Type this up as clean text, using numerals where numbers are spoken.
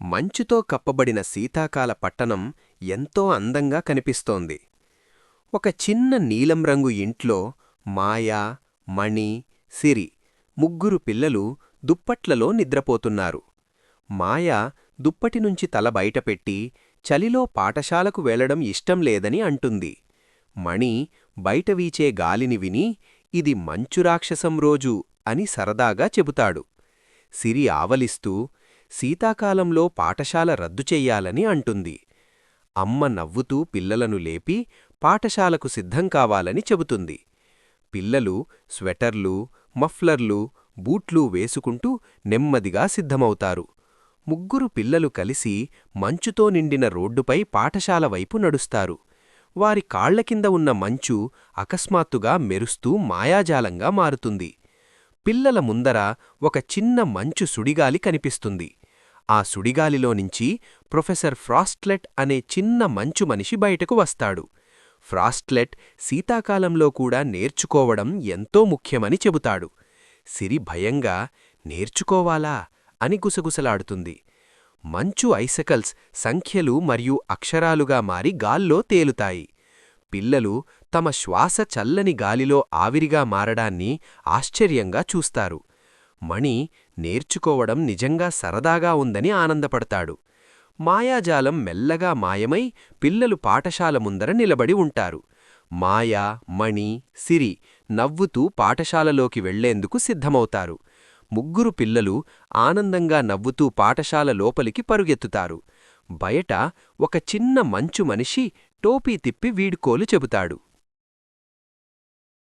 మంచుతో కప్పబడిన శీతాకాల పట్టణం ఎంతో అందంగా కనిపిస్తోంది. ఒక చిన్న నీలం రంగు ఇంట్లో మాయా, మణి, సిరి ముగ్గురు పిల్లలు దుప్పట్లలో నిద్రపోతున్నారు. మాయా దుప్పటినుంచి తల బయటపెట్టి చలిలో పాఠశాలకు వెళ్లడం ఇష్టం లేదని అంటుంది. మణి బయట వీచే గాలిని విని ఇది మంచురాక్షసం రోజు అని సరదాగా చెబుతాడు. సిరి ఆవలిస్తూ శీతాకాలంలో పాఠశాల రద్దు చెయ్యాలని అంటుంది. అమ్మ నవ్వుతూ పిల్లలను లేపి పాఠశాలకు సిద్ధం కావాలని చెబుతుంది. పిల్లలు స్వెటర్లు, మఫ్లర్లు, బూట్లు వేసుకుంటూ నెమ్మదిగా సిద్ధమవుతారు. ముగ్గురు పిల్లలు కలిసి మంచుతో నిండిన రోడ్డుపై పాఠశాల వైపు నడుస్తారు. వారి కాళ్ల కింద ఉన్న మంచు అకస్మాత్తుగా మెరుస్తూ మాయాజాలంగా మారుతుంది. పిల్లల ముందర ఒక చిన్న మంచు సుడిగాలి కనిపిస్తుంది. ఆ సుడిగాలిలోనుంచి ప్రొఫెసర్ ఫ్రాస్ట్లెట్ అనే చిన్న మంచు మనిషి బయటకు వస్తాడు. ఫ్రాస్ట్లెట్ శీతాకాలంలో కూడా నేర్చుకోవడం ఎంతో ముఖ్యమని చెబుతాడు. సిరి భయంగా నేర్చుకోవాలా అని గుసగుసలాడుతుంది. మంచు ఐసకల్స్ సంఖ్యలు మరియు అక్షరాలుగా మారి గాల్లో తేలుతాయి. పిల్లలు తమ శ్వాస చల్లని గాలిలో ఆవిరిగా మారడాన్ని ఆశ్చర్యంగా చూస్తారు. మణి నేర్చుకోవడం నిజంగా సరదాగా ఉందని ఆనందపడతాడు. మాయాజాలం మెల్లగా మాయమై పిల్లలు పాఠశాల ముందర నిలబడి ఉంటారు. మాయా, మణి, సిరి నవ్వుతూ పాఠశాలలోకి వెళ్లేందుకు సిద్ధమవుతారు. ముగ్గురు పిల్లలు ఆనందంగా నవ్వుతూ పాఠశాల లోపలికి పరుగెత్తుతారు. బయట ఒక చిన్న మంచు మనిషి టోపీ తిప్పి వీడ్కోలు చెబుతాడు.